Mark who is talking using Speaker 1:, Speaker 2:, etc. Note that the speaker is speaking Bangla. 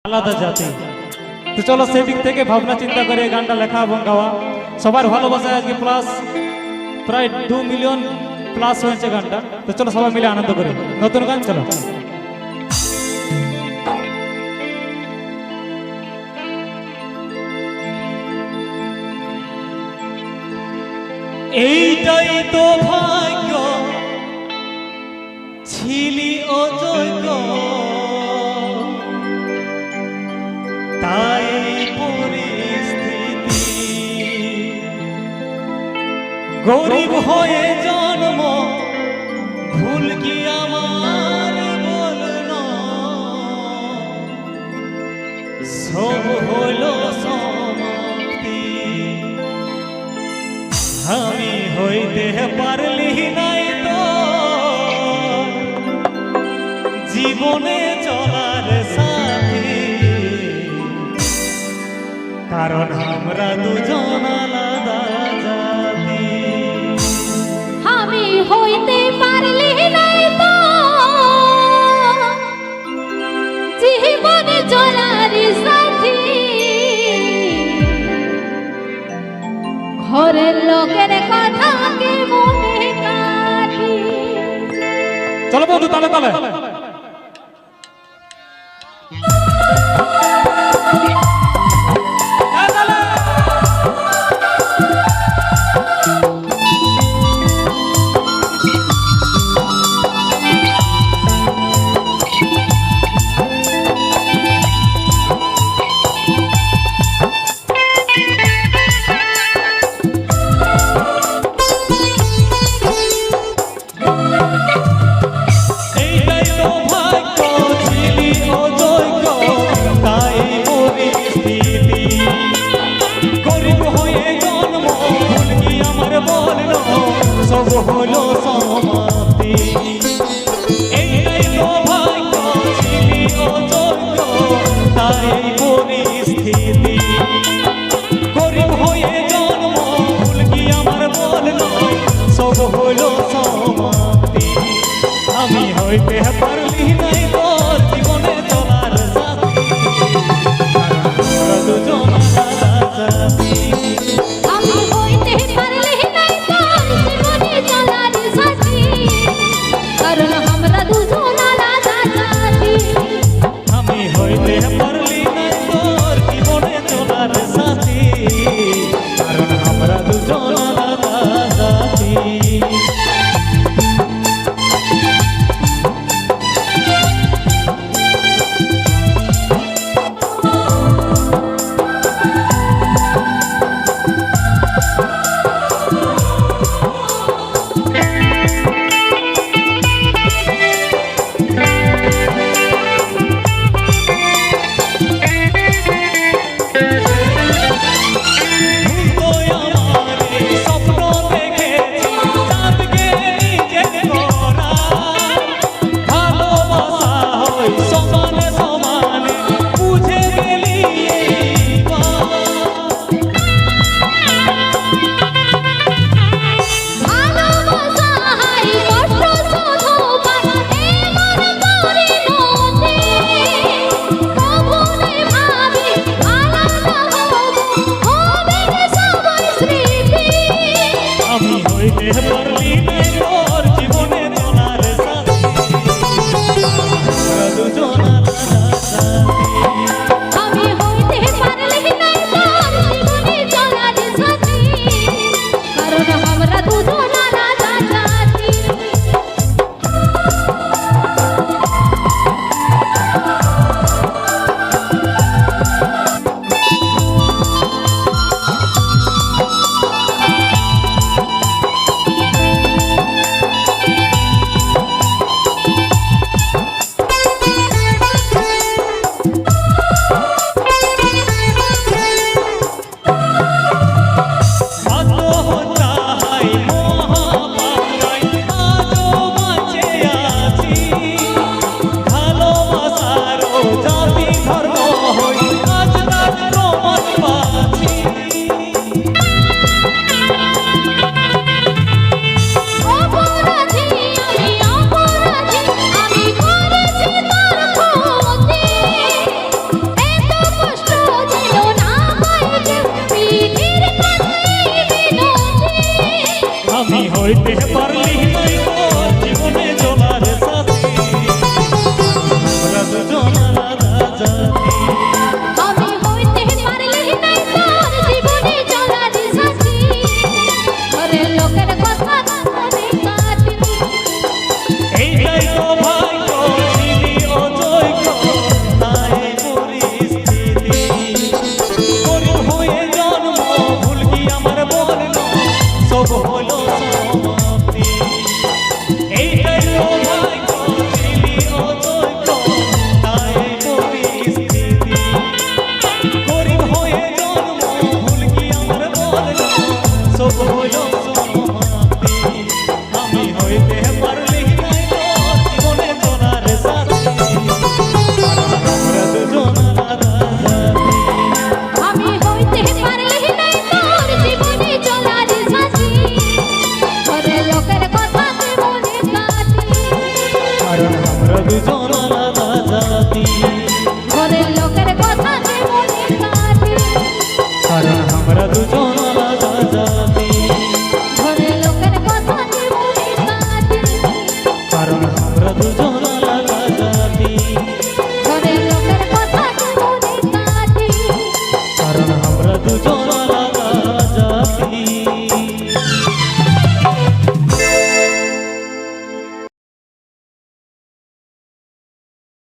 Speaker 1: আলাদা জাতি। তো চলো সেদিক থেকে ভাবনা চিন্তা করে গানটা লেখা এবং গাওয়া। সবার ভালোবাসায় আজকে প্লাস প্রায় 2 মিলিয়ন প্লাস হয়েছে গানটা। তো চলো সবাই মিলে আনন্দ করি। নতুন গান চলো। এইটাই তো ভাগ্য ছিলি অযোগ্য, তাই পরিস্থিতি গরিব হয়ে জন্ম, ভুল কি আমার বলল, সব হলো সমাপ্তি। আমি হইতে পারলি নাই তো জীবনে চলার সাথী, কারণ আমরা দুজন আলাদা জাতি।
Speaker 2: আমি হইতে পারলি নাই তো জীবনে চলার সাথী, ঘরের লোকের কথা কে মনে কাটি।
Speaker 1: চলো বন্ধু তালে তালে। সব হলো সমাপ্তি। এইটাই তো ভাগ্য ছিলি অযোগ্য, তাই পরিস্থিতি গরিব হয়ে জন্ম, ভুল কি আমার বলল, সব হলো সমাপ্তি। আমি হইতে পারলি নাই তোর জীবনে চলার সাথী, আমরা দুজন আলাদা জাতি।
Speaker 2: আমি হইতে পারলি নাই তোর জীবনে চলার সাথী, কারণ আমরা দুজন আলাদা জাতি।
Speaker 1: আমি হইতে পারলি নাই তোর জীবনে চলার সাথী, কারণ আমরা দুজন আলাদা জাতি। হইতে পারলি নাই তোর জীবনে চলার সাথী আমরা দুজন আলাদা জাতি
Speaker 2: আমি হইতে পারলি নাই তোর জীবনে চলার সাথী ঘরে লোকের কথা মনে কাটি
Speaker 1: এইটাই তো ভাগ্য ছিলি অযোগ্য তাই পরিস্থিতি গরিব হয়ে জন্ম ভুল কি আমার বলল সব হলো সমাপ্তি এইটাই তো ভাগ্য ছিলি অযোগ্য তাই পরিস্থিতি গরিব হয়ে জন্ম ভুল কি আমার বলল সব হলো সমাপ্তি আমি হইতে পারলি নাই তোর জীবনে চলার সাথী আমরা দুজন আলাদা জাতি
Speaker 2: আমি হইতে পারলি নাই তোর জীবনে চলার সাথী ঘরে লোকের কথা মনে কাটি
Speaker 1: কারণ আমরা দুজন আলাদা জাতি
Speaker 2: ঘরে লোকের কথা মনে কাটি
Speaker 1: কারণ আমরা দুজন আলাদা জাতি
Speaker 2: ঘরে লোকের কথা মনে কাটি
Speaker 1: কারণ আমরা দুজন আলাদা জাতি
Speaker 2: ঘরে লোকের কথা মনে কাটি
Speaker 1: কারণ আমরা দুজন আলাদা